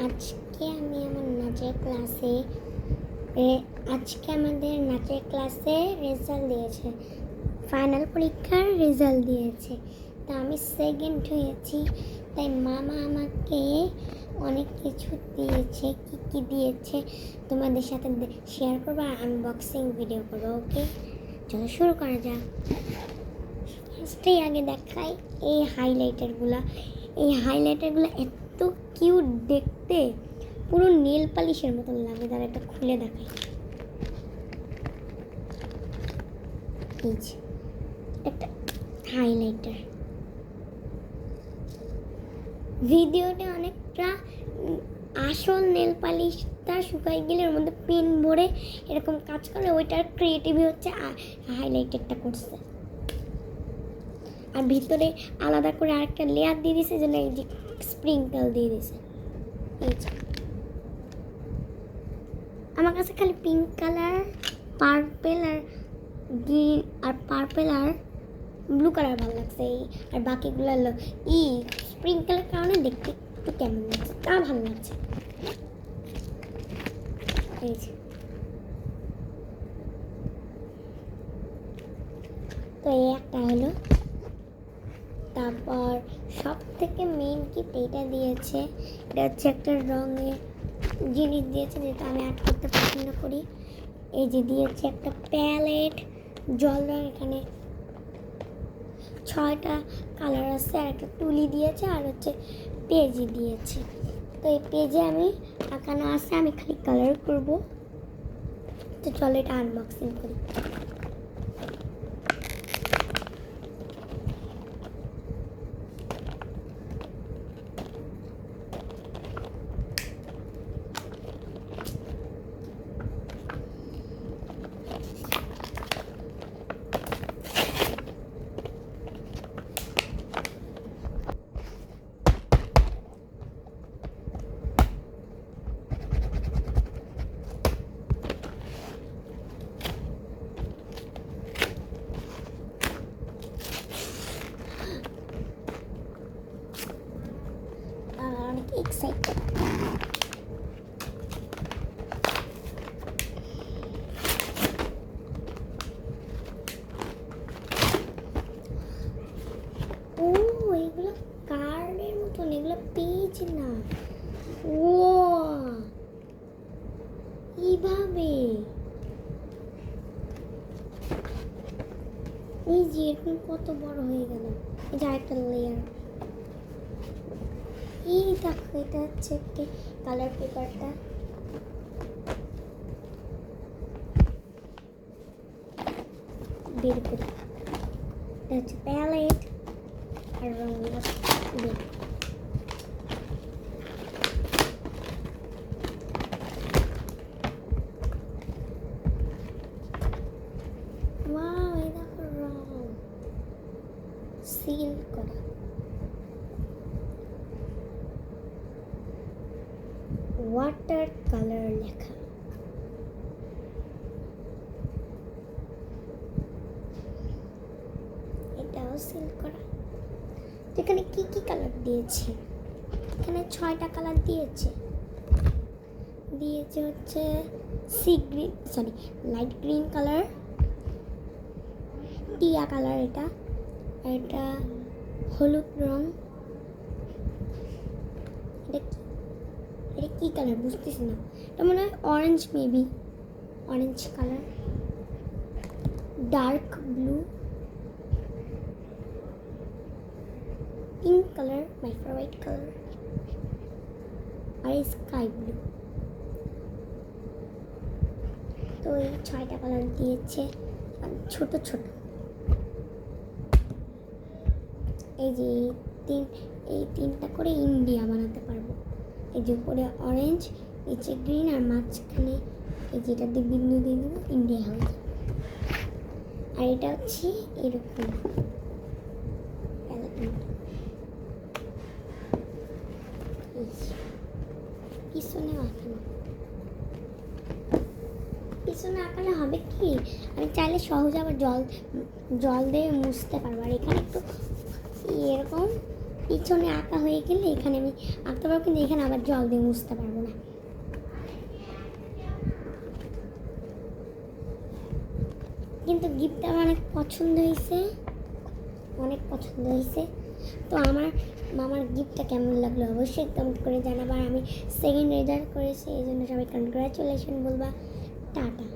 আজকে আমি আমার নাচের ক্লাসে আজকে আমাদের নাচের ক্লাসে রেজাল্ট দিয়েছে, ফাইনাল পরীক্ষার রেজাল্ট দিয়েছে। তা আমি সেকেন্ড হয়েছি, তাই মামা আমাকে অনেক কিছু দিয়েছে। কি দিয়েছে তোমাদের সাথে শেয়ার করবো, আনবক্সিং ভিডিও করবো। ওকে, চলো শুরু করা যাক। ফার্স্টেই আগে দেখাই এই হাইলাইটারগুলো এত কিউট দেখতে, পুরো নেল পালিশের মতন লাগে। তার একটা খুলে দেখাই। একটা হাইলাইটার, ভিডিওতে অনেকটা আসল নেল পালিশটা শুকাই গেলে ওর মধ্যে পেন ভরে এরকম কাজ করে, ওইটার ক্রিয়েটিভই হচ্ছে হাইলাইটারটা করছে। আর ভিতরে আলাদা করে আরেকটা লেয়ার দিয়ে দিয়েছে, যেন এই যে স্প্রিঙ্কল দিয়ে দিয়েছে। আমার কাছে খালি পিঙ্ক কালার, পার্পেল আর গ্রিন আর পার্পেল আর ব্লু কালার ভালো লাগছে। আর বাকিগুলো স্প্রিঙ্কলের কারণে দেখতে একটু কেমন লাগছে, তা ভালো লাগছে। তো এই একটা হলো। তারপর সব থেকে মেন গিফট এইটা দিয়েছে। এটা হচ্ছে একটা রঙের জিনিস দিয়েছে, যেটা আমি আর্ট করতে পছন্দ করি। এই যে দিয়েছে একটা প্যালেট, জল রঙ। এখানে 6টা কালার আছে। আর একটা তুলি দিয়েছে, আর হচ্ছে পেজই দিয়েছে। তো এই পেজে আমি আঁকানো আছে, আমি খালি কালার করব। তো চলো এটা আনবক্সিং করি। অনেক এক্সাইটেড। ও, এগুলো কার্ডের মতন, এগুলো পেজ না। ও এইভাবে, এই যে এরকম কত বড় হয়ে গেল। এই যে একটা লেয়ার। এই দেখো, এটা হচ্ছে একটি কালার পেপারটা। বের করি। এটা হচ্ছে প্যালেট আর রঙগুলো বের। ওয়াও, এই দেখো রং সিল করা। ওয়াটার কালার লেখা। এটাও সিল করা। এখানে কি কি কালার দিয়েছে? এখানে 6টা কালার দিয়েছে হচ্ছে লাইট গ্রিন কালার, টিয়া কালার, এটা হলুদ রং। এটা কি কালার বুঝতেছি না, এটা মনে হয় orange, maybe orange colour, dark blue, pink colour, my favourite colour, আর স্কাই ব্লু। তো এই 6টা কালার দিয়েছে, ছোট ছোট। এই যে এই 3টা করে ইন্ডিয়া বানাতে পারবো। এই যে উপরে অরেঞ্জ, নিচে গ্রিন, আর মাঝখানে এই যেটা দিয়ে বিন্দু দিয়ে দেবো, ইন্ডিয়া হয়ে যাবে। আর এটা হচ্ছে এরকম পিছনে আঁকালে হবে কি, আমি চাইলে সহজে আবার জল দিয়ে মুছতে পারবো। আর এখানে একটু এরকম পিছনে আঁকা হয়ে গেলে এখানে আমি আঁকতে পারবো, কিন্তু এখানে আবার জল দিয়ে মুছতে পারবো না। কিন্তু গিফটটা আমার অনেক পছন্দ হয়েছে, অনেক পছন্দ হয়েছে। তো আমার গিফটটা কেমন লাগলো অবশ্যই কমেন্ট করে জানাবা। আমি সেকেন্ড রেজাল্ট করেছি, এই জন্য সবাই কনগ্রাচুলেশন বলবা। টাটা।